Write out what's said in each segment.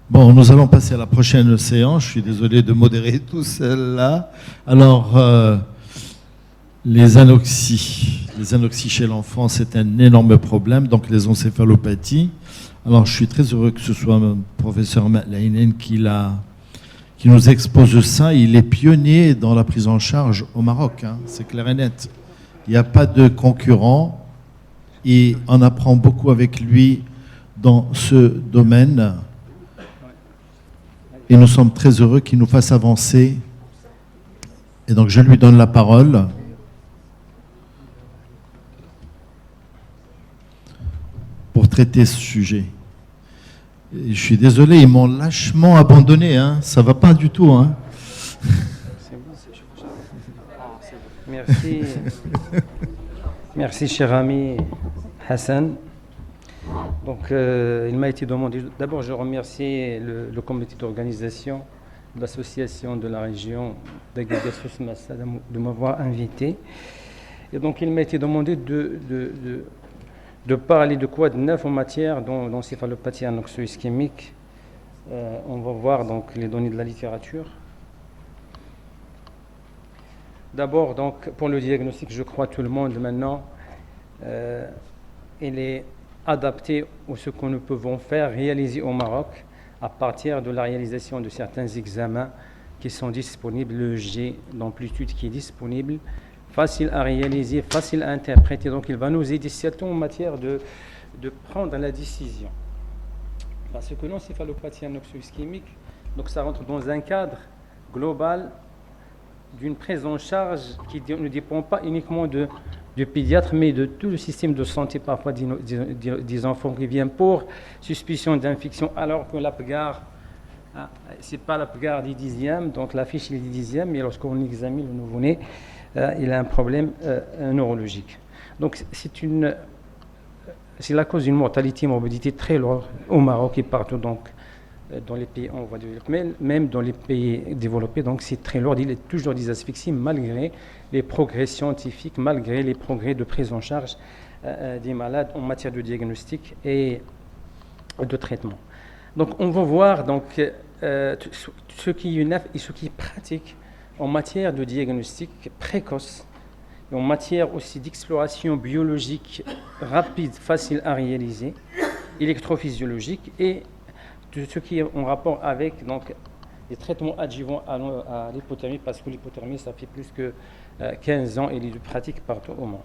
Bon, nous allons passer à la prochaine séance. Je suis désolé de modérer tout cela. Alors, les anoxies. Les anoxies chez l'enfant, c'est un énorme problème. Donc, les encéphalopathies. Alors, je suis très heureux que ce soit le professeur Matlainen qui nous expose ça. Il est pionnier dans la prise en charge au Maroc. C'est clair et net. Il n'y a pas de concurrent. Et on apprend beaucoup avec lui dans ce domaine. Et nous sommes très heureux qu'il nous fasse avancer. Et donc, je lui donne la parole. Pour traiter ce sujet. Et je suis désolé, ils m'ont lâchement abandonné. Ça ne va pas du tout. Merci. Merci, cher ami Hassan. Donc, il m'a été demandé. D'abord, je remercie le comité d'organisation de l'association de la région d'Agadir Massa de m'avoir invité. Et donc, il m'a été demandé de parler de quoi de neuf en matière d'encéphalopathie anoxo-ischémique. On va voir donc les données de la littérature. D'abord, donc, pour le diagnostic, je crois tout le monde maintenant, il est adapté à ce que nous pouvons faire, réaliser au Maroc, à partir de la réalisation de certains examens qui sont disponibles, le G d'amplitude qui est disponible, facile à réaliser, facile à interpréter. Donc, il va nous aider surtout en matière de prendre la décision. Parce que l'encéphalopathie anoxo-ischémique, donc ça rentre dans un cadre global d'une prise en charge qui ne dépend pas uniquement du pédiatre, mais de tout le système de santé, parfois des enfants qui viennent pour suspicion d'infection, alors que l'APGAR, ce n'est pas l'APGAR des dixièmes, donc la fiche est des dixièmes, mais lorsqu'on examine le nouveau-né, il a un problème neurologique. Donc c'est la cause d'une mortalité et morbidité très lourde au Maroc et partout donc, dans les pays en voie de développement, même dans les pays développés. Donc c'est très lourd, il y a toujours des asphyxies malgré les progrès scientifiques, malgré les progrès de prise en charge des malades en matière de diagnostic et de traitement. Donc on va voir donc, ce qui est neuf et ce qui est pratique en matière de diagnostic précoce, et en matière aussi d'exploration biologique rapide, facile à réaliser, électrophysiologique, et de ce qui est en rapport avec donc, les traitements adjuvants à l'hypothermie, parce que l'hypothermie, ça fait plus que 15 ans et il est de pratique partout au monde.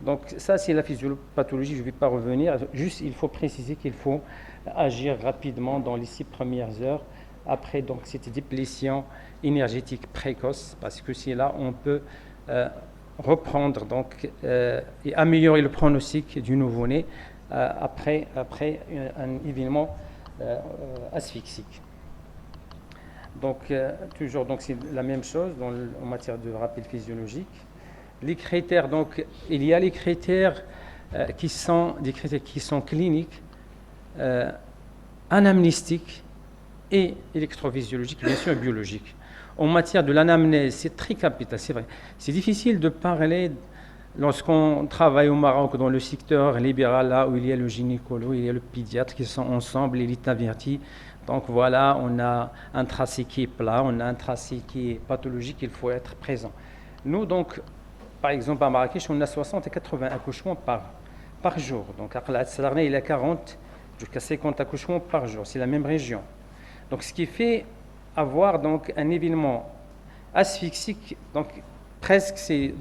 Donc ça, c'est la physiopathologie, je ne vais pas revenir, juste il faut préciser qu'il faut agir rapidement dans les 6 premières heures, après donc, cette déplétion énergétique précoce, parce que c'est là on peut reprendre donc, et améliorer le pronostic du nouveau-né après un événement asphyxique. Donc, toujours, donc, c'est la même chose en matière de rappel physiologique. Les critères, donc, il y a les critères qui sont des critères qui sont cliniques, anamnéstiques et électrophysiologiques, bien sûr biologiques. En matière de l'anamnèse, c'est très capital, c'est vrai. C'est difficile de parler lorsqu'on travaille au Maroc dans le secteur libéral, là où il y a le gynécologue, il y a le pédiatre qui sont ensemble, il est averti. Donc voilà, on a un tracé qui est plat, on a un tracé qui est pathologique, il faut être présent. Nous, donc, par exemple, à Marrakech, on a 60 et 80 accouchements par jour. Donc, à Salarna, il y a 40 jusqu'à 50 accouchements par jour. C'est la même région. Donc, ce qui fait avoir donc, un événement asphyxique, donc presque c'est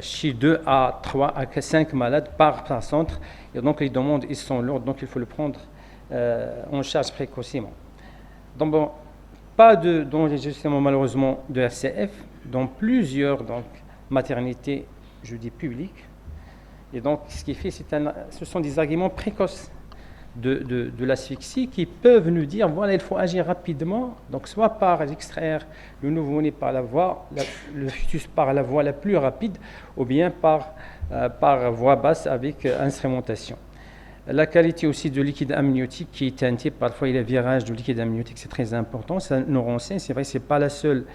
chez 2 à 3 à 5 malades par centre. Et donc, les demandes ils sont lourdes, donc il faut le prendre en charge précocement. Donc, bon, pas d'enregistrement malheureusement de RCF dans plusieurs donc, maternités, je dis publiques. Et donc, ce qui fait, ce sont des arguments précoces de l'asphyxie qui peuvent nous dire, voilà, il faut agir rapidement, donc soit par extraire le nouveau-né par la voie, le fœtus par la voie la plus rapide, ou bien par voie basse avec instrumentation. La qualité aussi du liquide amniotique qui est teinté, parfois il y a virage du liquide amniotique, c'est très important. Ça nous renseigne, c'est vrai, c'est pas le seul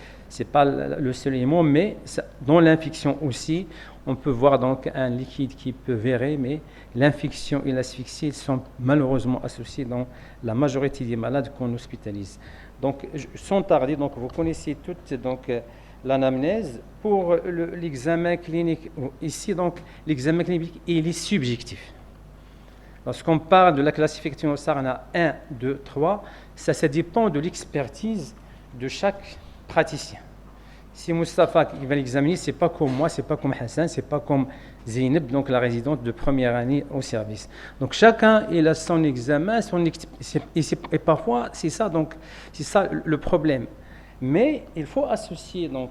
élément, mais dans l'infection aussi, on peut voir donc un liquide qui peut virer, mais l'infection et l'asphyxie sont malheureusement associés dans la majorité des malades qu'on hospitalise. Donc, sans tarder, donc vous connaissez toute l'anamnèse. Pour l'examen clinique, ici donc l'examen clinique il est subjectif. Lorsqu'on parle de la classification SARNA 1, 2, 3, ça dépend de l'expertise de chaque praticien. Si Moustapha qui va l'examiner, ce n'est pas comme moi, ce n'est pas comme Hassan, ce n'est pas comme Zeynep, donc la résidente de première année au service. Donc chacun il a son examen, et parfois c'est ça le problème. Mais il faut associer donc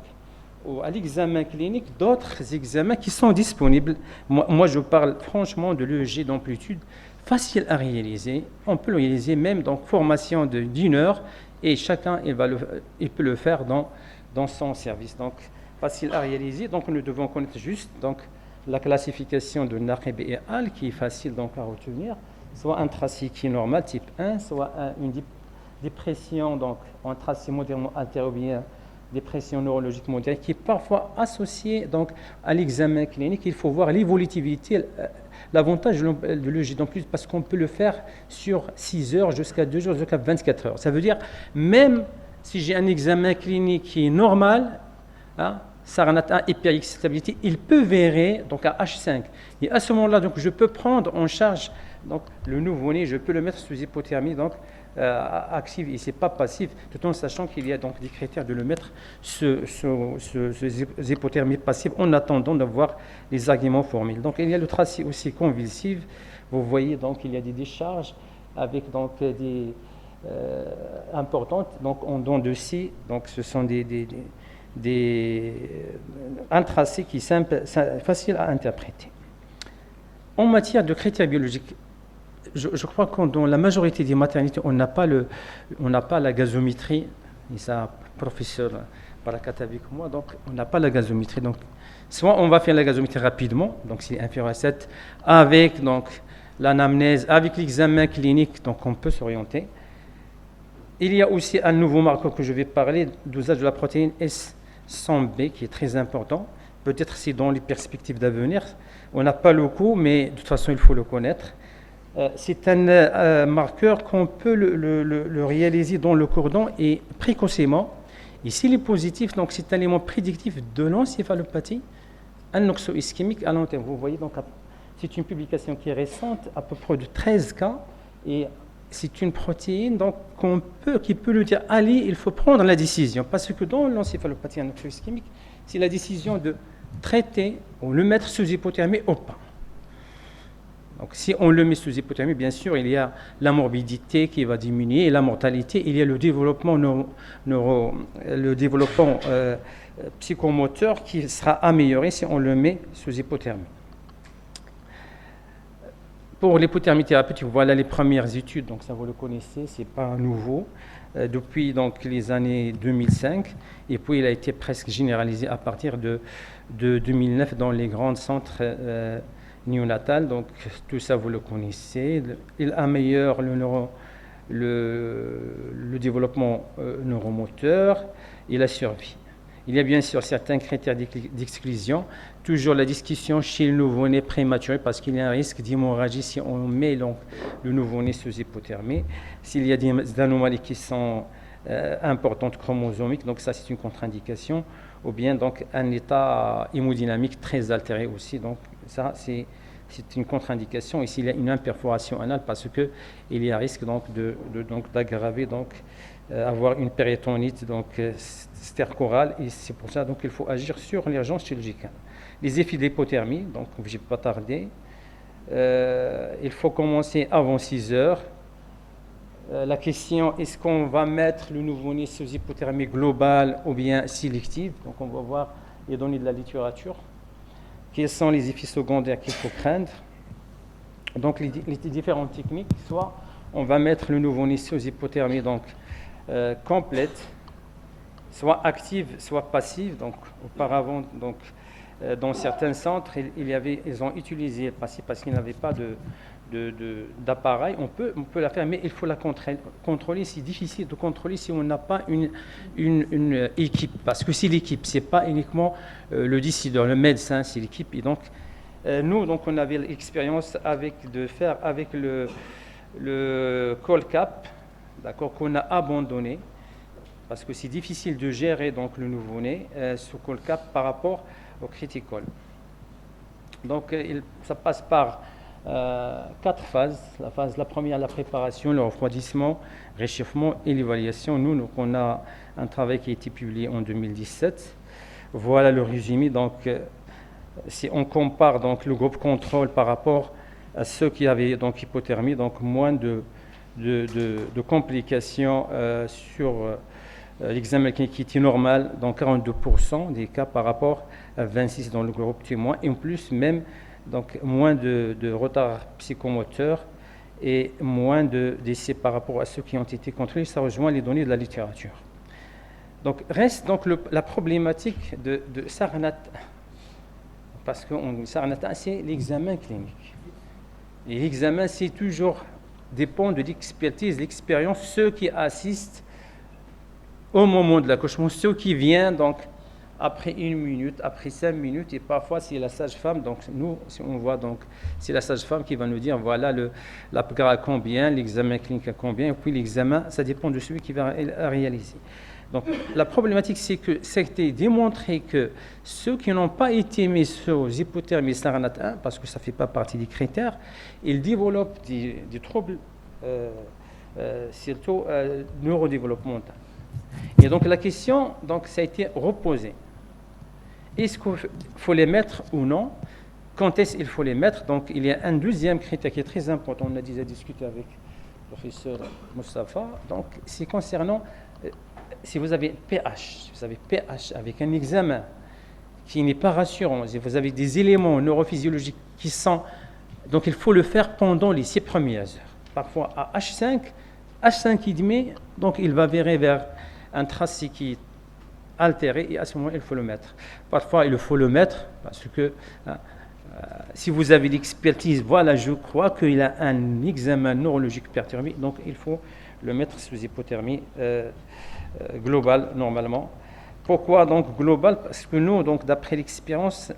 à l'examen clinique d'autres examens qui sont disponibles. Moi je parle franchement de l'EEG d'amplitude, facile à réaliser. On peut le réaliser même dans formation d'une heure, et chacun il peut le faire dans son service. Donc, facile à réaliser. Donc, nous devons connaître juste la classification de Naqib et Al, qui est facile donc à retenir, soit un tracé qui est normal, type 1, soit une dépression en tracé modérément altéré, ou bien dépression neurologique modérée, qui est parfois associée à l'examen clinique. Il faut voir l'évolutivité. L'avantage de l'EEG en plus, parce qu'on peut le faire sur 6 heures jusqu'à 2 jours, jusqu'à 24 heures. Ça veut dire, même si j'ai un examen clinique qui est normal, SARNA 1, hyperexcitabilité, il peut virer donc à H5. Et à ce moment-là, donc, je peux prendre en charge le nouveau-né, je peux le mettre sous hypothermie active, et ce n'est pas passif, tout en sachant qu'il y a donc des critères de le mettre sous hypothermie passive en attendant d'avoir les arguments formels. Donc il y a le tracé aussi convulsif. Vous voyez donc il y a des décharges avec des importantes en dents de scie. Donc ce sont un tracé qui est simple, facile à interpréter. En matière de critères biologiques, je crois que dans la majorité des maternités, on n'a pas la gazométrie. Et ça, professeur Barakat avec moi, donc on n'a pas la gazométrie. Donc, soit on va faire la gazométrie rapidement, donc c'est inférieur à 7, avec l'anamnèse, avec l'examen clinique, donc on peut s'orienter. Il y a aussi un nouveau marqueur que je vais parler, dosage de la protéine S100B, qui est très important. Peut-être c'est dans les perspectives d'avenir. On n'a pas le coup, mais de toute façon, il faut le connaître. C'est un marqueur qu'on peut le réaliser dans le cordon et précocement. Et s'il est positif, donc c'est un élément prédictif de l'encéphalopathie anoxo-ischémique à long terme. Vous voyez, donc c'est une publication qui est récente, à peu près de 13 cas, et c'est une protéine donc, qui peut lui dire allez, il faut prendre la décision. Parce que dans l'encéphalopathie anoxo-ischémique, c'est la décision de traiter ou le mettre sous hypothermie ou pas. Donc, si on le met sous hypothermie, bien sûr, il y a la morbidité qui va diminuer et la mortalité. Il y a le développement, psychomoteur qui sera amélioré si on le met sous hypothermie. Pour l'hypothermie thérapeutique, voilà les premières études, donc ça vous le connaissez, ce n'est pas nouveau, depuis donc, les années 2005, et puis il a été presque généralisé à partir de 2009 dans les grands centres néonatal, donc tout ça vous le connaissez. Il améliore le développement neuromoteur et la survie. Il y a bien sûr certains critères d'exclusion, toujours la discussion chez le nouveau-né prématuré parce qu'il y a un risque d'hémorragie si on met le nouveau-né sous hypothermie. S'il y a des anomalies qui sont importantes chromosomiques, donc ça c'est une contre-indication, ou bien donc un état hémodynamique très altéré aussi, donc ça c'est une contre-indication. Et s'il y a une imperforation anale, parce que il y a risque d'aggraver avoir une péritonite stercorale, et c'est pour ça donc il faut agir sur l'urgence chirurgicale. Les effets d'hypothermie, donc je ne vais pas tarder. Il faut commencer avant 6 heures. La question, est-ce qu'on va mettre le nouveau-né sous hypothermie globale ou bien sélective? Donc on va voir les données de la littérature. Quels sont les effets secondaires qu'il faut craindre? Donc les différentes techniques, soit on va mettre le nouveau-né sous hypothermie complète, soit active, soit passive. Donc auparavant, dans certains centres, ils ont utilisé le passif parce qu'ils n'avaient pas d'appareil, on peut la faire, mais il faut la contrôler. C'est difficile de contrôler si on n'a pas une équipe, parce que c'est l'équipe, c'est pas uniquement le décideur, le médecin, c'est l'équipe. Et donc, nous, donc, on avait l'expérience de faire avec le Colcap, d'accord, qu'on a abandonné, parce que c'est difficile de gérer donc le nouveau-né sous Colcap par rapport au Criticol. Donc, ça passe par 4 phases. La première, la préparation, le refroidissement, réchauffement et l'évaluation. Nous, donc, on a un travail qui a été publié en 2017. Voilà le résumé. Donc, si on compare donc, le groupe contrôle par rapport à ceux qui avaient donc, hypothermie, donc moins de complications sur l'examen qui était normal dans 42% des cas par rapport à 26% dans le groupe témoin, et en plus même donc moins de retard psychomoteur et moins de décès par rapport à ceux qui ont été contrôlés. Ça rejoint les données de la littérature. Donc reste donc la problématique de Sarnat, parce que Sarnat, c'est l'examen clinique. Et l'examen, c'est toujours dépend de l'expertise, l'expérience, ceux qui assistent au moment de l'accouchement, ceux qui viennent donc après 1 minute, après 5 minutes, et parfois c'est la sage-femme. Donc nous, si on voit donc, c'est la sage-femme qui va nous dire voilà l'APGAR à combien, l'examen clinique à combien, et puis l'examen, ça dépend de celui qui va réaliser. Donc la problématique, c'est que c'était démontré que ceux qui n'ont pas été mis sous hypothermie Sarnat 1, parce que ça ne fait pas partie des critères, ils développent des troubles surtout neurodéveloppementaux. Et donc la question, donc, ça a été reposée. Est-ce qu'il faut les mettre ou non? Quand est-ce qu'il faut les mettre? Donc il y a un deuxième critère qui est très important, on a déjà discuté avec le professeur Moustapha, donc c'est concernant si vous avez pH avec un examen qui n'est pas rassurant, si vous avez des éléments neurophysiologiques qui sont... Donc il faut le faire pendant les 6 premières heures. Parfois à H5,5, donc il va virer vers un tracé qui est altéré, et à ce moment il faut le mettre. Parfois il faut le mettre parce que si vous avez l'expertise, voilà, je crois qu'il a un examen neurologique perturbé, donc il faut le mettre sous hypothermie globale normalement. Pourquoi donc global? Parce que nous, donc, d'après l'expérience,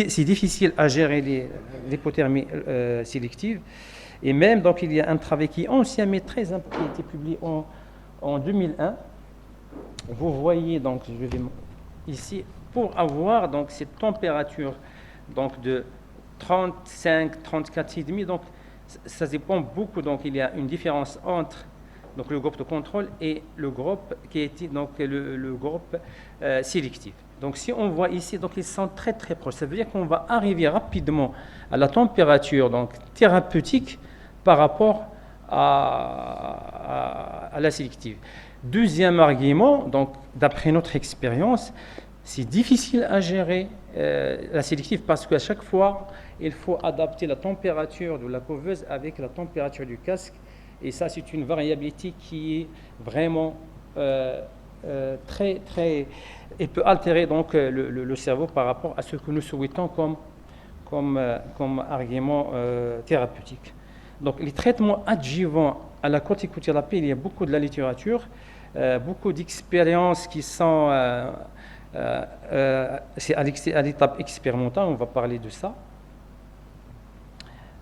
c'est difficile à gérer l'hypothermie sélective. Et même, donc, il y a un travail qui est ancien, mais très important, qui a été publié en 2001. Vous voyez, donc, je vais ici, pour avoir donc, cette température donc, de 35, 34,5, donc, ça dépend beaucoup. Donc, il y a une différence entre donc, le groupe de contrôle et le groupe qui est donc, le groupe sélectif. Donc, si on voit ici, donc, ils sont très, très proches. Ça veut dire qu'on va arriver rapidement à la température donc, thérapeutique par rapport à la sélective. Deuxième argument, donc, d'après notre expérience, c'est difficile à gérer la sélective parce qu'à chaque fois, il faut adapter la température de la couveuse avec la température du casque. Et ça, c'est une variabilité qui est vraiment très, très... et peut altérer donc le cerveau par rapport à ce que nous souhaitons comme argument thérapeutique. Donc, les traitements adjuvants à la corticothérapie, il y a beaucoup de la littérature, beaucoup d'expériences qui sont... c'est à l'étape expérimentale, on va parler de ça.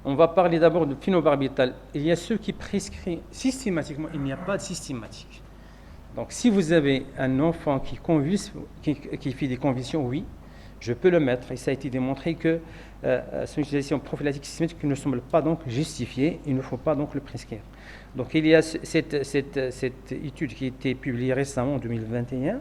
On va parler d'abord de phenobarbital. Il y a ceux qui prescrivent systématiquement, il n'y a pas de systématique. Donc, si vous avez un enfant qui fait des convulsions, oui, je peux le mettre. Et ça a été démontré que son utilisation prophylactique systématique ne semble pas donc justifiée. Il ne faut pas donc le prescrire. Donc, il y a cette étude qui a été publiée récemment en 2021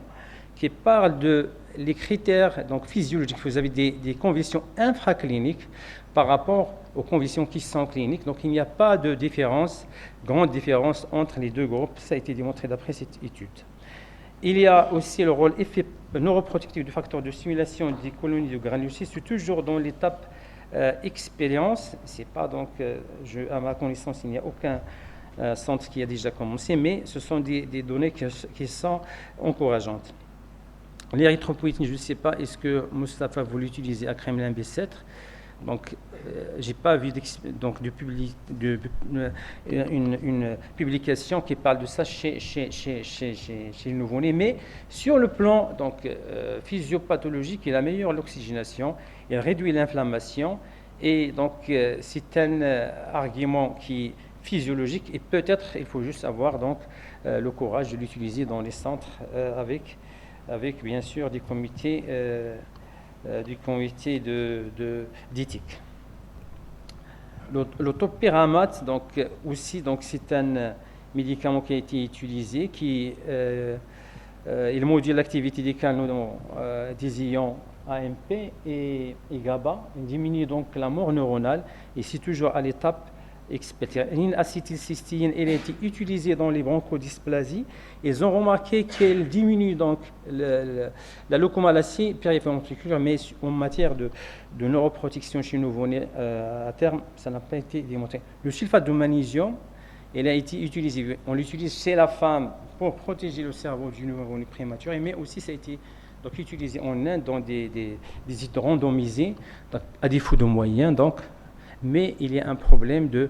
qui parle de les critères donc, physiologiques. Vous avez des convulsions infracliniques par rapport aux convulsions qui sont cliniques. Donc, il n'y a pas de différence, grande différence entre les deux groupes. Ça a été démontré d'après cette étude. Il y a aussi le rôle effet neuroprotectif du facteur de stimulation des colonies de granulocytes. C'est toujours dans l'étape expérience. C'est pas donc, à ma connaissance, il n'y a aucun centre qui a déjà commencé, mais ce sont des données qui sont encourageantes. L'érythropoïétine, je ne sais pas, est-ce que Moustapha voulait utiliser Acremlin B7? Donc, j'ai pas vu une publication qui parle de ça chez le nouveau-né, mais sur le plan physiopathologique, il améliore l'oxygénation, il réduit l'inflammation, et donc c'est un argument qui est physiologique, et peut-être il faut juste avoir le courage de l'utiliser dans les centres avec bien sûr des comités d'éthique. Le topiramate, aussi, c'est un médicament qui a été utilisé, il module l'activité des canaux des ions AMP et GABA, il diminue donc la mort neuronale, et c'est toujours à l'étape expectée. L'acétylcystéine, elle a été utilisée dans les bronchodysplasies. Ils ont remarqué qu'elle diminue la locomalacie périventriculaire, mais en matière de neuroprotection chez nouveau-né, à terme, ça n'a pas été démontré. Le sulfate de magnésium, il a été utilisé. On l'utilise chez la femme pour protéger le cerveau du nouveau-né prématuré, mais aussi ça a été utilisé en Inde dans des études randomisées, à défaut de moyens, mais il y a un problème de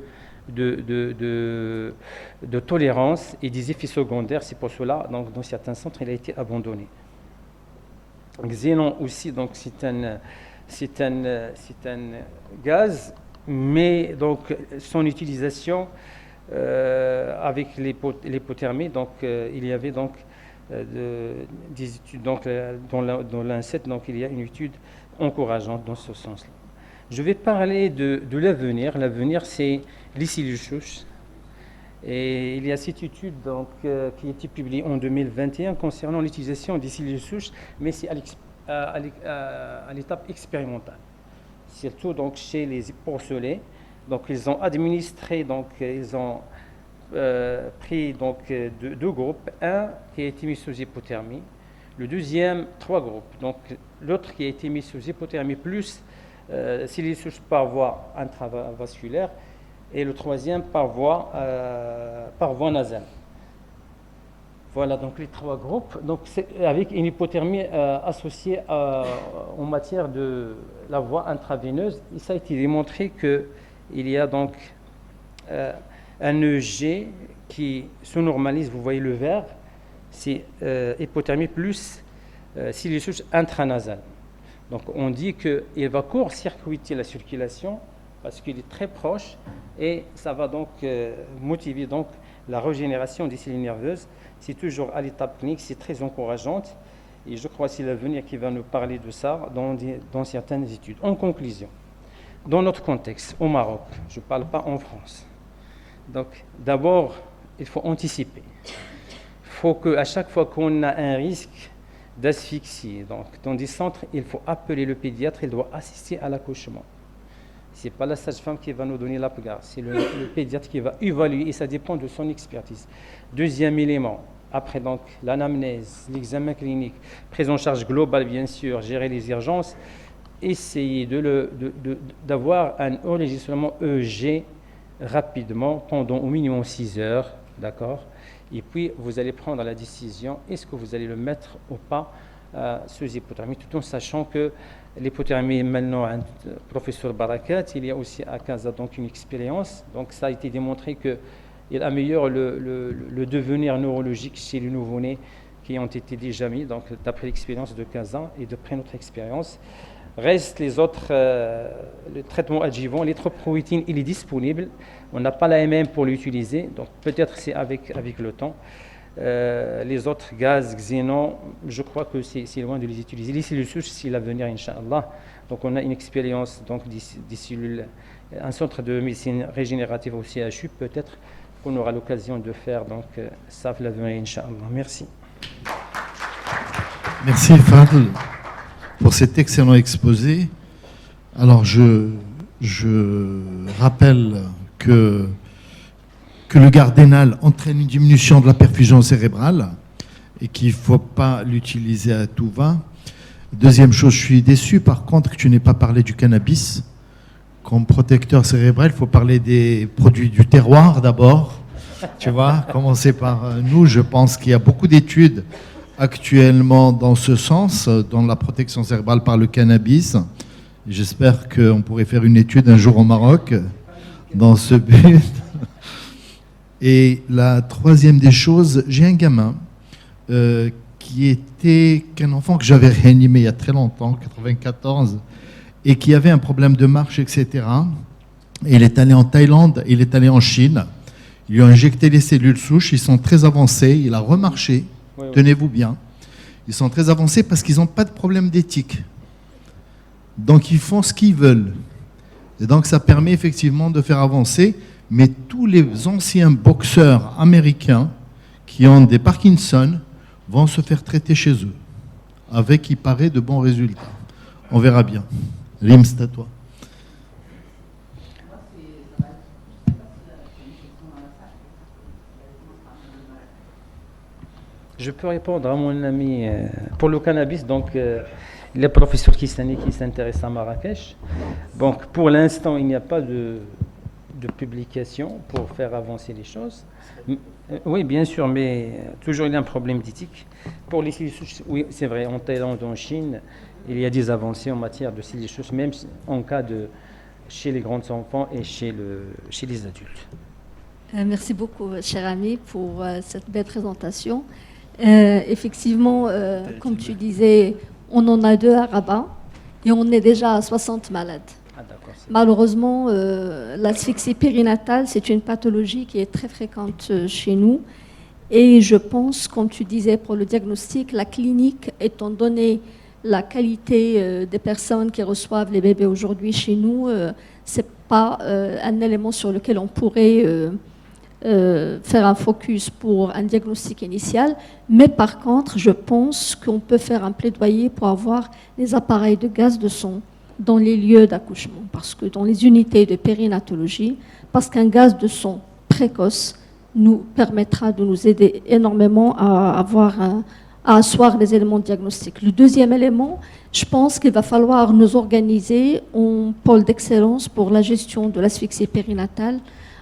tolérance et des effets secondaires. C'est pour cela, dans certains centres, il a été abandonné. Xénon aussi, c'est un gaz, mais son utilisation avec l'hypothermie, il y avait des études dans l'ANSET, il y a une étude encourageante dans ce sens-là. Je vais parler de l'avenir. L'avenir, c'est les cellules souches. Et il y a cette étude qui a été publiée en 2021 concernant l'utilisation des cellules souches, mais c'est à l'étape expérimentale. Surtout chez les porcelets. Ils ont administré, ils ont pris deux groupes. Un qui a été mis sous hypothermie, le deuxième, 3 groupes. L'autre qui a été mis sous hypothermie plus cellules souches par voie intravasculaire, et le troisième par voie nasale. Voilà les 3 groupes. C'est avec une hypothermie associée en matière de la voie intraveineuse. Et ça a été démontré qu'il y a un EG qui se normalise. Vous voyez le vert, c'est hypothermie plus cellules souches intranasales. On dit qu'il va court-circuiter la circulation parce qu'il est très proche, et ça va motiver la régénération des cellules nerveuses. C'est toujours à l'étape clinique, c'est très encourageante, et je crois que c'est l'avenir qui va nous parler de ça dans certaines études. En conclusion, dans notre contexte, au Maroc, je ne parle pas en France. D'abord, il faut anticiper. Il faut qu'à chaque fois qu'on a un risque d'asphyxie, dans des centres, il faut appeler le pédiatre, il doit assister à l'accouchement. Ce n'est pas la sage-femme qui va nous donner l'apgar, c'est le pédiatre qui va évaluer, et ça dépend de son expertise. Deuxième élément, après l'anamnèse, l'examen clinique, prise en charge globale bien sûr, gérer les urgences, essayer d'avoir un enregistrement EEG rapidement pendant au minimum 6 heures, d'accord ? Et puis, vous allez prendre la décision, est-ce que vous allez le mettre ou pas sous hypothermie, tout en sachant que l'hypothermie, maintenant, professeur Barakat, il y a aussi à Casa une expérience. Ça a été démontré qu'il améliore le devenir neurologique chez les nouveau-nés qui ont été déjà mis, d'après l'expérience de Casa et d'après notre expérience. Reste les autres, le traitement adjuvant, l'érythropoïétine, il est disponible. On n'a pas la MM pour l'utiliser, donc peut-être c'est avec le temps. Les autres gaz, xénon, je crois que c'est loin de les utiliser. Les cellules souches, c'est l'avenir, Inch'Allah. On a une expérience des cellules, un centre de médecine régénérative au CHU, peut-être qu'on aura l'occasion de faire. Ça, l'avenir, Inch'Allah. Merci. Merci, Fadl, pour cet excellent exposé. Alors, je rappelle que le Gardénal entraîne une diminution de la perfusion cérébrale et qu'il ne faut pas l'utiliser à tout va. Deuxième chose, je suis déçu par contre que tu n'aies pas parlé du cannabis. Comme protecteur cérébral, il faut parler des produits du terroir d'abord. Tu vois, commencer par nous. Je pense qu'il y a beaucoup d'études actuellement dans ce sens, dans la protection cérébrale par le cannabis. J'espère qu'on pourrait faire une étude un jour au Maroc dans ce but. Et la troisième des choses, j'ai un gamin qui était qu'un enfant que j'avais réanimé il y a très longtemps, 94, et qui avait un problème de marche, etc. Et il est allé en Thaïlande, il est allé en Chine. Ils lui ont injecté les cellules souches, ils sont très avancés, il a remarché, Oui, oui. tenez-vous bien. Ils sont très avancés parce qu'ils n'ont pas de problème d'éthique. Donc ils font ce qu'ils veulent. Et donc ça permet effectivement de faire avancer, mais tous les anciens boxeurs américains qui ont des Parkinson vont se faire traiter chez eux, avec, il paraît, de bons résultats. On verra bien. Rim, c'est à toi. Je peux répondre à mon ami pour le cannabis. Donc, les professeurs kistani qui s'intéressent à Marrakech. Donc, pour l'instant, il n'y a pas de publication pour faire avancer les choses. Oui, bien sûr, mais toujours il y a un problème d'éthique. Pour les cellules souches, oui, c'est vrai, en Thaïlande, en Chine, il y a des avancées en matière de cellules souches, même en cas de chez les grands enfants et chez les adultes. Merci beaucoup, cher ami, pour cette belle présentation. Effectivement, comme tu disais, on en a 2 à Rabat et on est déjà à 60 malades. Ah, d'accord. Malheureusement, l'asphyxie périnatale, c'est une pathologie qui est très fréquente chez nous. Et je pense, comme tu disais, pour le diagnostic, la clinique, étant donné la qualité des personnes qui reçoivent les bébés aujourd'hui chez nous, ce n'est pas un élément sur lequel on pourrait faire un focus pour un diagnostic initial. Mais par contre, je pense qu'on peut faire un plaidoyer pour avoir des appareils de gaz de son dans les lieux d'accouchement, parce que dans les unités de périnatologie, parce qu'un gaz de son précoce nous permettra de nous aider énormément à asseoir les éléments diagnostiques. Le deuxième élément, je pense qu'il va falloir nous organiser en pôle d'excellence pour la gestion de l'asphyxie périnatale,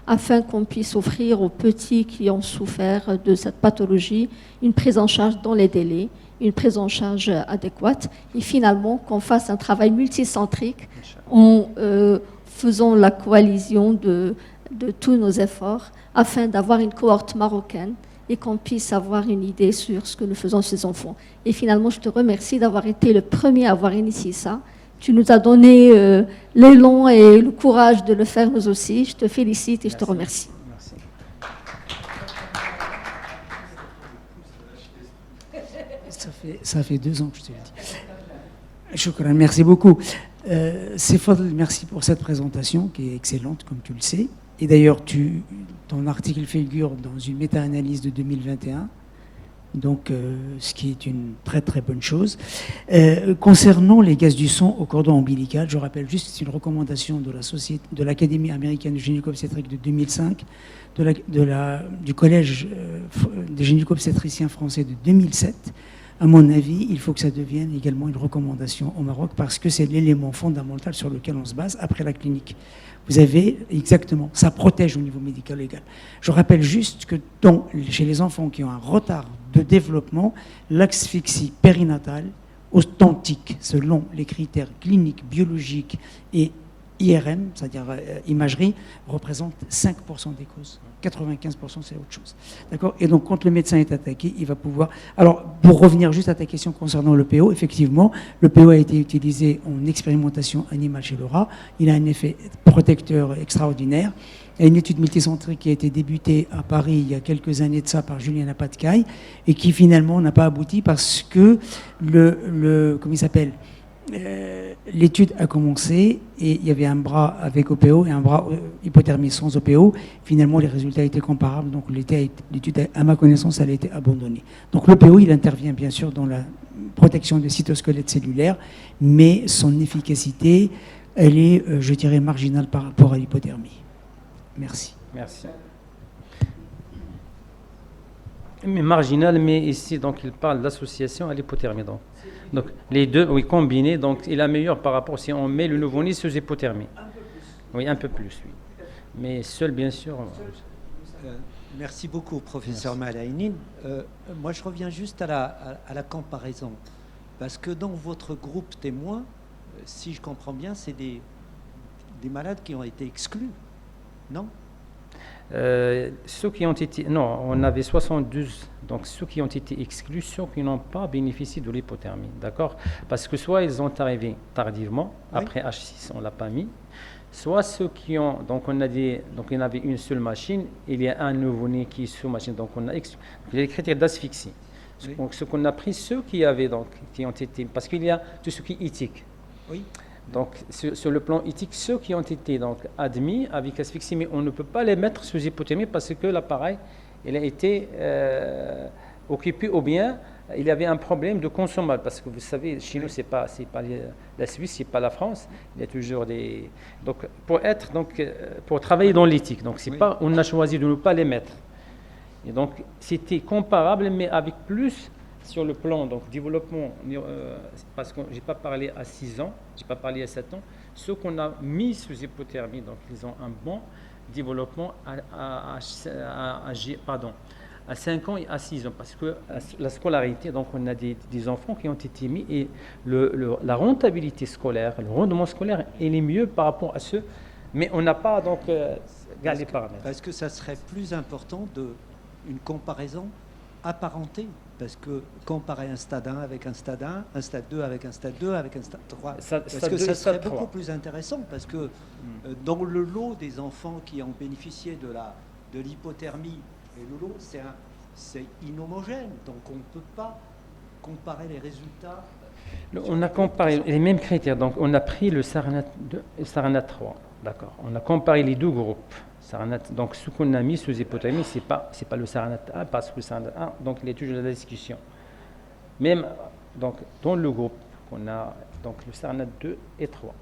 afin qu'on puisse offrir aux petits qui ont souffert de cette pathologie une prise en charge dans les délais, une prise en charge adéquate, et finalement qu'on fasse un travail multicentrique en faisant la coalition de tous nos efforts afin d'avoir une cohorte marocaine et qu'on puisse avoir une idée sur ce que nous faisons chez les enfants. Et finalement, je te remercie d'avoir été le premier à avoir initié ça. Tu nous as donné l'élan et le courage de le faire nous aussi. Je te félicite et je te remercie. Merci. Ça fait 2 ans que je te le dis. Choukran, merci beaucoup. Fadl, merci pour cette présentation qui est excellente, comme tu le sais. Et d'ailleurs, ton article figure dans une méta-analyse de 2021, donc ce qui est une très très bonne chose. Concernant les gaz du sang au cordon ombilical, je rappelle juste que c'est une recommandation de l'Académie américaine de gynéco-obstétrique de 2005, du Collège des gynéco-obstétriciens français de 2007. À mon avis, il faut que ça devienne également une recommandation au Maroc parce que c'est l'élément fondamental sur lequel on se base après la clinique. Vous avez exactement, ça protège au niveau médical-légal. Je rappelle juste que chez les enfants qui ont un retard de développement, l'asphyxie périnatale authentique, selon les critères cliniques, biologiques et IRM, c'est-à-dire imagerie, représente 5% des causes. 95% c'est autre chose. D'accord ? Et donc, quand le médecin est attaqué, il va pouvoir... Alors, pour revenir juste à ta question concernant le PO, effectivement, le PO a été utilisé en expérimentation animale chez le rat. Il a un effet protecteur extraordinaire. Il y a une étude multicentrique qui a été débutée à Paris il y a quelques années de ça par Julien Apatcaille et qui finalement n'a pas abouti parce que comment il s'appelle ? L'étude a commencé et il y avait un bras avec OPO et un bras hypothermie sans OPO. Finalement, les résultats étaient comparables. Donc, l'étude, à ma connaissance, elle a été abandonnée. Donc, l'OPO, il intervient bien sûr dans la protection des cytosquelettes cellulaires, mais son efficacité, elle est, je dirais, marginale par rapport à l'hypothermie. Merci. Merci. Mais marginal, mais ici, donc, il parle d'association à l'hypothermie. Donc, les deux, oui, combinés, donc, il est meilleur par rapport si on met le nouveau-né sous hypothermie. Oui, un peu plus, oui. Mais seul, bien sûr. Merci beaucoup, professeur Malaïnine. Moi, je reviens juste à la comparaison. Parce que dans votre groupe témoin, si je comprends bien, c'est des malades qui ont été exclus, non? Ceux qui ont été... Non, on avait 72. Donc, ceux qui ont été exclus, ceux qui n'ont pas bénéficié de l'hypothermie. D'accord? Parce que soit ils ont arrivé tardivement, Oui. après H6, on ne l'a pas mis. Soit ceux qui ont... Donc, on a donc, il y en avait une seule machine. Il y a un nouveau-né qui est sous machine. Donc, on a il y a les critères d'asphyxie. Oui. Donc, ce qu'on a pris, ceux qui avaient... Donc, qui ont été... Parce qu'il y a tout ce qui est éthique. Oui. Donc, sur le plan éthique, ceux qui ont été donc, admis avec asphyxie, mais on ne peut pas les mettre sous hypothermie parce que l'appareil il a été occupé ou bien il y avait un problème de consommable. Parce que vous savez, chez nous, c'est pas la Suisse, c'est pas la France. Il y a toujours des... Donc, pour travailler dans l'éthique, donc c'est Oui. pas, on a choisi de ne pas les mettre. Et donc, c'était comparable, mais avec plus sur le plan donc développement, parce que j'ai pas parlé à 6 ans, j'ai pas parlé à 7 ans, ceux qu'on a mis sous hypothermie, donc ils ont un bon développement à 5 ans et à 6 ans, parce que la scolarité, donc on a des enfants qui ont été mis et la rentabilité scolaire, le rendement scolaire, il est mieux par rapport à ceux, mais on n'a pas donc les paramètres. Parce que ça serait plus important une comparaison apparentée. Parce que comparer un stade 1 avec un stade 1, un stade 2 avec un stade 2, avec un stade 3, parce que ça serait beaucoup plus intéressant, parce que dans le lot des enfants qui ont bénéficié de l'hypothermie, et le lot, c'est inhomogène, donc on ne peut pas comparer les résultats. On a comparé les mêmes critères, donc on a pris le Saranat 2 et le Saranat 3, d'accord. On a comparé les deux groupes. Donc, ce qu'on a mis sous hypothermie, ce n'est pas le Saranat 1, parce que le Saranat 1, donc, il est toujours dans la discussion. Même donc, dans le groupe, on a donc, le Saranat 2 et 3.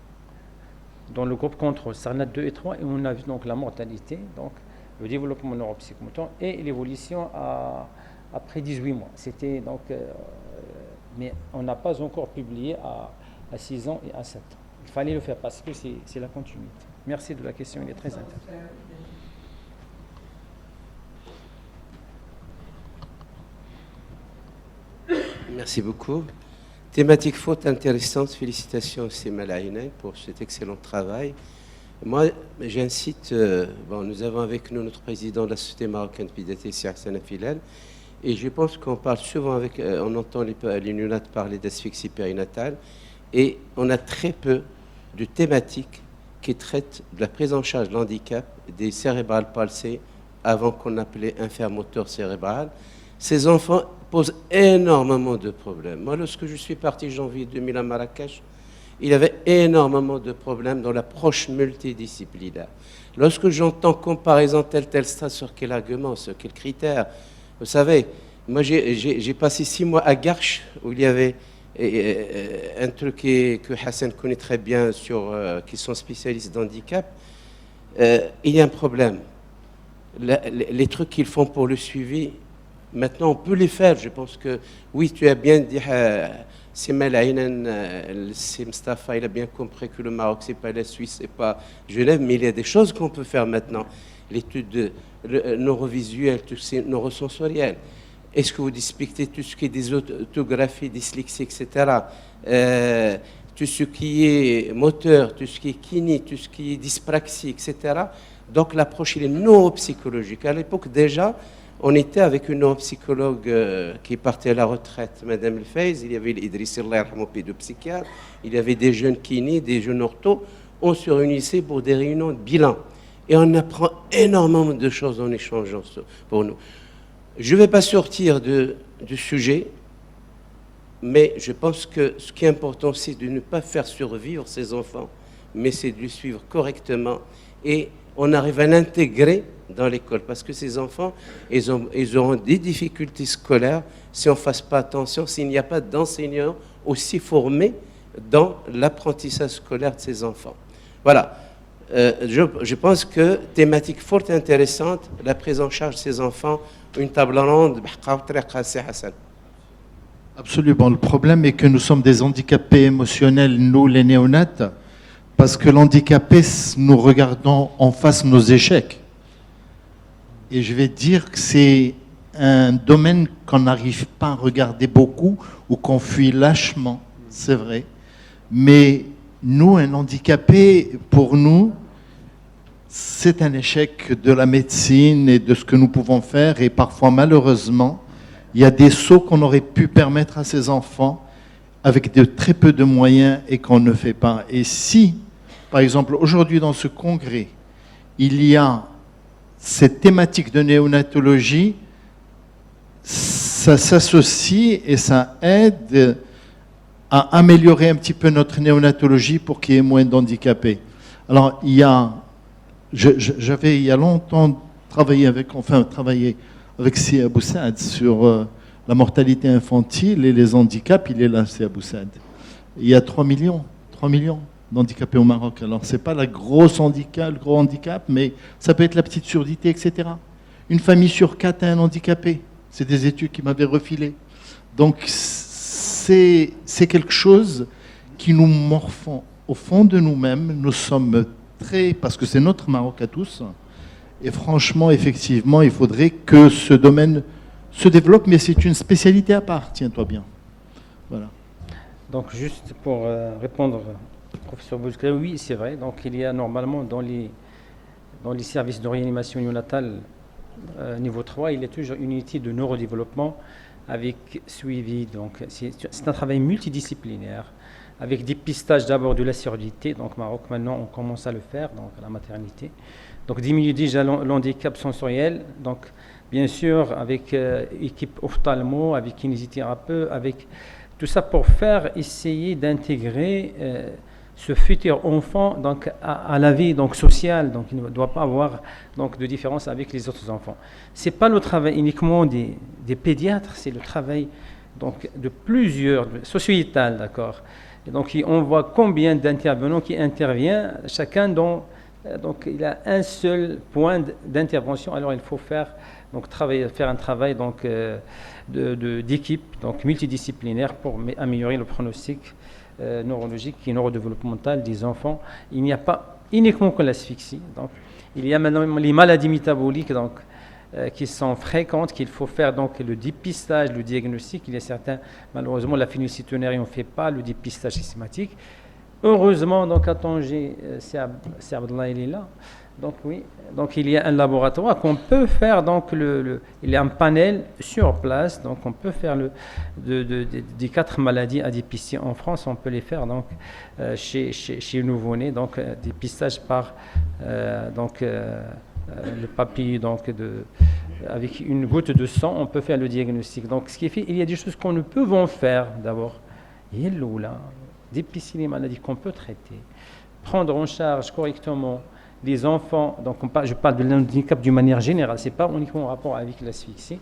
Dans le groupe contrôle, Saranat 2 et 3, et on a vu donc, la mortalité, donc, le développement neuropsychomoteur et l'évolution après 18 mois. C'était donc, mais on n'a pas encore publié à 6 ans et à 7 ans. Il fallait le faire parce que c'est la continuité. Merci de la question, il est très intéressant. Merci beaucoup. Thématique faute intéressante. Félicitations à Sima Laïnen pour cet excellent travail. Moi, j'incite, nous avons avec nous notre président de la Société marocaine de pédiatrie, Hassan Afilal, et je pense qu'on parle souvent on entend les néonates parler d'asphyxie périnatale, et on a très peu de thématiques qui traitent de la prise en charge de l'handicap des cérébrales palsées avant qu'on appelait infermoteur cérébral. Ces enfants posent énormément de problèmes. Moi, lorsque je suis parti janvier 2000 à Marrakech, il y avait énormément de problèmes dans l'approche multidisciplinaire. Lorsque j'entends comparaison tel stade, sur quel argument, sur quels critères, vous savez, moi j'ai passé 6 mois à Garches où il y avait un truc que Hassan connaît très bien, qui sont spécialistes d'handicap. Il y a un problème. Les trucs qu'ils font pour le suivi, maintenant on peut les faire. Je pense que, oui, tu as bien dit, Sima Laïnen, Mustafa, il a bien compris que le Maroc, c'est pas la Suisse, c'est pas Genève, mais il y a des choses qu'on peut faire maintenant. L'étude neurovisuelle, tout ce neurosensoriel. Est-ce que vous respectez tout ce qui est des orthographies, dyslexie, etc. Tout ce qui est moteur, tout ce qui est kiné, tout ce qui est dyspraxie, etc. Donc l'approche, elle est neuropsychologique. À l'époque, déjà, on était avec une neuropsychologue qui partait à la retraite, Madame El Faiz. Il y avait l'Idriss Allah, pédopsychiatre. Il y avait des jeunes kinés, des jeunes orthos. On se réunissait pour des réunions de bilan. Et on apprend énormément de choses en échangeant pour nous. Je ne vais pas sortir du sujet, mais je pense que ce qui est important, c'est de ne pas faire survivre ces enfants, mais c'est de les suivre correctement. Et on arrive à l'intégrer dans l'école, parce que ces enfants, ils auront des difficultés scolaires si on ne fasse pas attention, s'il n'y a pas d'enseignants aussi formés dans l'apprentissage scolaire de ces enfants. Voilà. Je pense que thématique forte et intéressante, la prise en charge de ces enfants, une table ronde. Absolument. Le problème est que nous sommes des handicapés émotionnels, nous les néonates, parce que l'handicapé, nous regardons en face nos échecs. Et je vais dire que c'est un domaine qu'on n'arrive pas à regarder beaucoup ou qu'on fuit lâchement, c'est vrai. Mais nous, un handicapé, pour nous, c'est un échec de la médecine et de ce que nous pouvons faire. Et parfois, malheureusement, il y a des sauts qu'on aurait pu permettre à ces enfants avec de très peu de moyens et qu'on ne fait pas. Et si, par exemple, aujourd'hui dans ce congrès, il y a cette thématique de néonatologie, ça s'associe et ça aide à améliorer un petit peu notre néonatologie pour qu'il y ait moins d'handicapés. Alors, j'avais il y a longtemps travaillé avec Si Abou Saad sur la mortalité infantile et les handicaps. Il est là, Si Abou Saad. Il y a 3 millions d'handicapés au Maroc. Alors, ce n'est pas le gros handicap, mais ça peut être la petite surdité, etc. Une famille sur 4 a un handicapé. C'est des études qui m'avaient refilé. Donc, c'est quelque chose qui nous morfond au fond de nous-mêmes. Nous sommes parce que c'est notre Maroc à tous. Et franchement, effectivement, il faudrait que ce domaine se développe, mais c'est une spécialité à part, tiens-toi bien. Voilà. Donc, juste pour répondre au professeur Bouzkri, oui, c'est vrai. Donc, il y a normalement dans les services de réanimation néonatale niveau 3, il y a toujours une unité de neurodéveloppement avec suivi. Donc, c'est un travail multidisciplinaire avec dépistage d'abord de la surdité. Donc, Maroc, maintenant, on commence à le faire, donc à la maternité. Donc, diminuer déjà l'handicap sensoriel. Donc, bien sûr, avec équipe ophtalmo, avec kinésithérapeute, avec tout ça pour essayer d'intégrer ce futur enfant donc, à la vie donc, sociale. Donc, il ne doit pas avoir donc, de différence avec les autres enfants. Ce n'est pas le travail uniquement des pédiatres, c'est le travail donc, de plusieurs, socio-étal, d'accord. Et donc, on voit combien d'intervenants qui interviennent, chacun donc il a un seul point d'intervention. Alors, il faut faire un travail donc, d'équipe, donc multidisciplinaire pour améliorer le pronostic neurologique et neurodéveloppemental des enfants. Il n'y a pas uniquement que l'asphyxie. Donc, il y a maintenant les maladies métaboliques donc, qui sont fréquentes, qu'il faut faire donc, le dépistage, le diagnostic. Il y a certains, malheureusement, la phénylcytonurie, on ne fait pas le dépistage systématique. Heureusement, donc, à Tanger, c'est Abdallah, il est là. Donc, oui, donc, il y a un laboratoire qu'on peut faire, donc, il y a un panel sur place, donc, on peut faire des 4 maladies à dépister en France, on peut les faire, donc, chez le nouveau-né, donc, dépistage par, le papier, donc, avec une goutte de sang, on peut faire le diagnostic. Donc, ce qui fait, il y a des choses qu'on ne peut faire, d'abord. Il y a l'eau, là. Dépister les maladies qu'on peut traiter, prendre en charge correctement les enfants, donc je parle de l'handicap d'une manière générale, ce n'est pas uniquement en rapport avec l'asphyxie,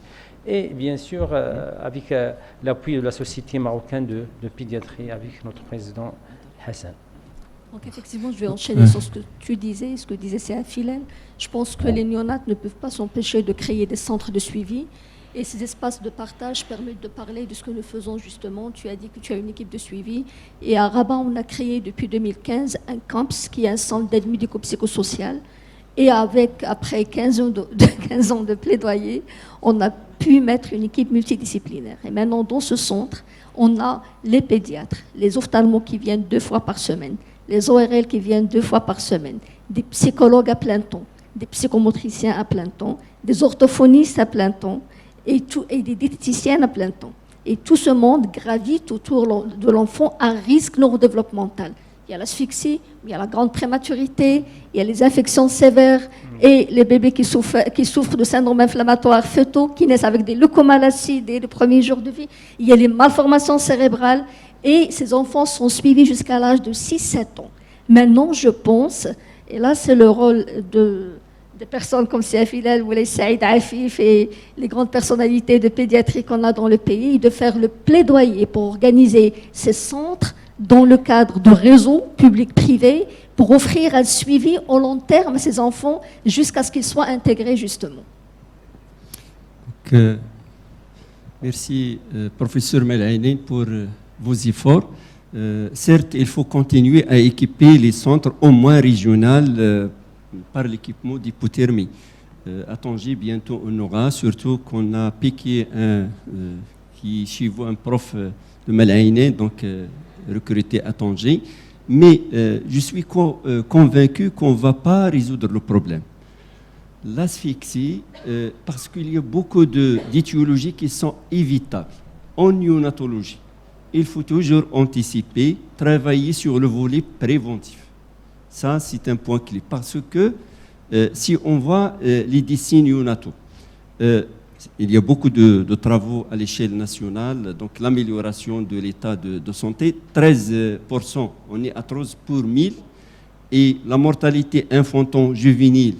et bien sûr avec l'appui de la Société marocaine de pédiatrie avec notre président Hassan. Donc effectivement, je vais enchaîner sur ce que tu disais, ce que disait Sead Filel. Je pense que les néonates ne peuvent pas s'empêcher de créer des centres de suivi. Et ces espaces de partage permettent de parler de ce que nous faisons justement. Tu as dit que tu as une équipe de suivi. Et à Rabat, on a créé depuis 2015 un CAMPS, qui est un centre d'aide médico-psychosociale. Et après 15 ans de plaidoyer, on a pu mettre une équipe multidisciplinaire. Et maintenant, dans ce centre, on a les pédiatres, les ophtalmos qui viennent 2 fois par semaine, les ORL qui viennent 2 fois par semaine, des psychologues à plein temps, des psychomotriciens à plein temps, des orthophonistes à plein temps, et des diététiciennes à plein temps. Et tout ce monde gravite autour de l'enfant à risque neurodéveloppemental. Il y a l'asphyxie, il y a la grande prématurité, il y a les infections sévères et les bébés qui souffrent de syndrome inflammatoire fœtaux, qui naissent avec des leucomalacies dès les premiers jours de vie. Il y a les malformations cérébrales et ces enfants sont suivis jusqu'à l'âge de 6-7 ans. Maintenant, je pense, et là c'est le rôle des personnes comme Sead Filel ou les Saïd Afif et les grandes personnalités de pédiatrie qu'on a dans le pays, de faire le plaidoyer pour organiser ces centres dans le cadre de réseaux publics-privés pour offrir un suivi au long terme à ces enfants jusqu'à ce qu'ils soient intégrés justement. Donc, merci professeur Melaïnen pour vos efforts. Certes, il faut continuer à équiper les centres au moins régionaux par l'équipement d'hypothermie. À Tanger, bientôt on aura, surtout qu'on a piqué qui chez vous un prof de Melaïnen, donc recruté à Tanger. Mais je suis convaincu qu'on ne va pas résoudre le problème. L'asphyxie, parce qu'il y a beaucoup d'étiologies qui sont évitables. En néonatologie, il faut toujours anticiper, travailler sur le volet préventif. Ça, c'est un point clé. Parce que si on voit les décès néonataux, il y a beaucoup de travaux à l'échelle nationale, donc l'amélioration de l'état de santé, 13%, on est à 13 pour 1000, et la mortalité infanton-juvénile,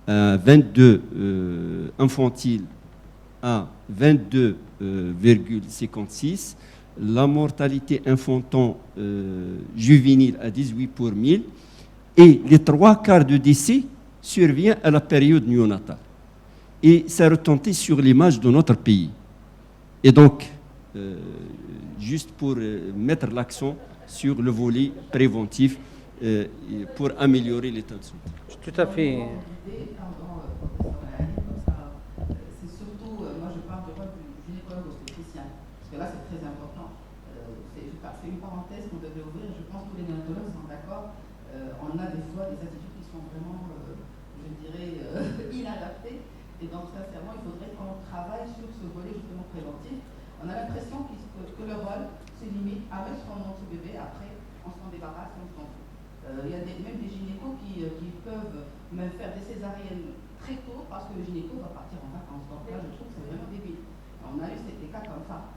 22 infantile à 22,56, la mortalité infanton-juvénile à 18 pour 1000, et les 3/4 de décès survient à la période néonatale. Et ça retentit sur l'image de notre pays. Et donc, juste pour mettre l'accent sur le volet préventif pour améliorer l'état de santé. Tout à fait. C'est surtout, moi je parle du rôle du gynécologue obstétricien, parce que là c'est très important. C'est une parenthèse qu'on devait ouvrir, je pense que tous les néonatologues sont d'accord. On a des fois des attitudes qui sont vraiment, je dirais, inadaptées. Et donc, sincèrement, il faudrait qu'on travaille sur ce volet justement préventif. On a l'impression que le rôle se limite à mettre son anti-bébé, après on s'en débarrasse, on s'en fout. Il y a même des gynécos qui peuvent même faire des césariennes très tôt parce que le gynéco va partir en vacances. Donc là, je trouve que c'est vraiment débile. On a eu des cas comme ça.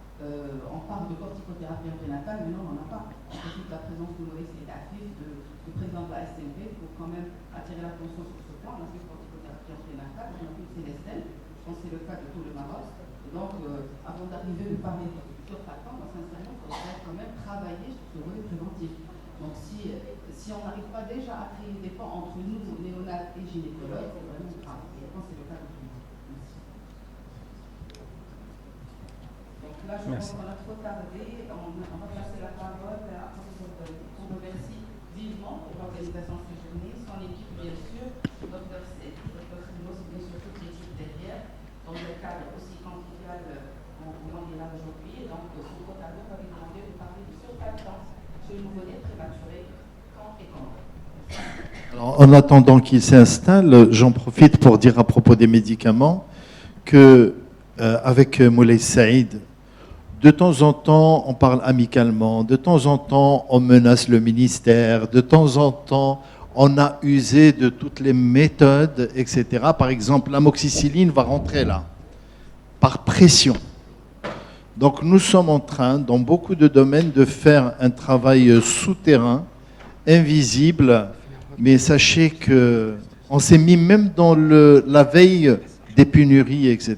On parle de corticothérapie prénatale, mais non, on n'en a pas. On profite de la présence de Maurice Actif, du président de la SNP, pour quand même attirer l'attention sur ce point. On a fait corticothérapie prénatale, on a fait Célestine, je pense que c'est le cas de tout le Maroc. Donc, avant d'arriver à parler de surfactant, sincèrement, il faudrait quand même travailler sur ce volet préventif. Donc, si on n'arrive pas déjà à créer des ponts entre nous, néonates et gynécologues, c'est vraiment grave. Je pense que c'est le cas de tout le monde. Donc là, je pense qu'on a trop tardé. On va passer la parole à professeur Dolly. On remercie vivement l'organisation de cette journée, son équipe, bien sûr, Dr. Seth, Dr. Simos, bien sûr, toute l'équipe derrière, dans un cadre aussi convivial on est là aujourd'hui. Et donc, son coordinateur avait demandé de parler de surfactance chez le nouveau-né prématuré, quand et comment. Alors, en attendant qu'il s'installe, j'en profite pour dire à propos des médicaments que avec Moulay Saïd, de temps en temps, on parle amicalement, de temps en temps, on menace le ministère, de temps en temps, on a usé de toutes les méthodes, etc. Par exemple, l'amoxicilline va rentrer là, par pression. Donc nous sommes en train, dans beaucoup de domaines, de faire un travail souterrain, invisible, mais sachez qu'on s'est mis même dans la veille des pénuries, etc.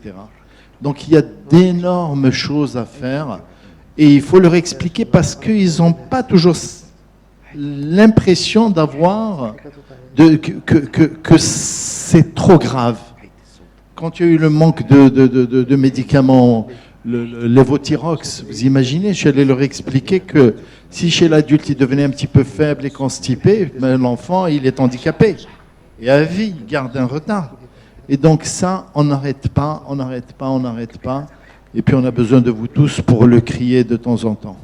Donc il y a d'énormes choses à faire et il faut leur expliquer parce qu'ils n'ont pas toujours l'impression d'avoir que c'est trop grave. Quand il y a eu le manque de médicaments, le Levothyrox, vous imaginez, je suis allé leur expliquer que si chez l'adulte il devenait un petit peu faible et constipé, l'enfant il est handicapé et à vie il garde un retard. Et donc ça, on n'arrête pas, on n'arrête pas, on n'arrête pas. Et puis on a besoin de vous tous pour le crier de temps en temps.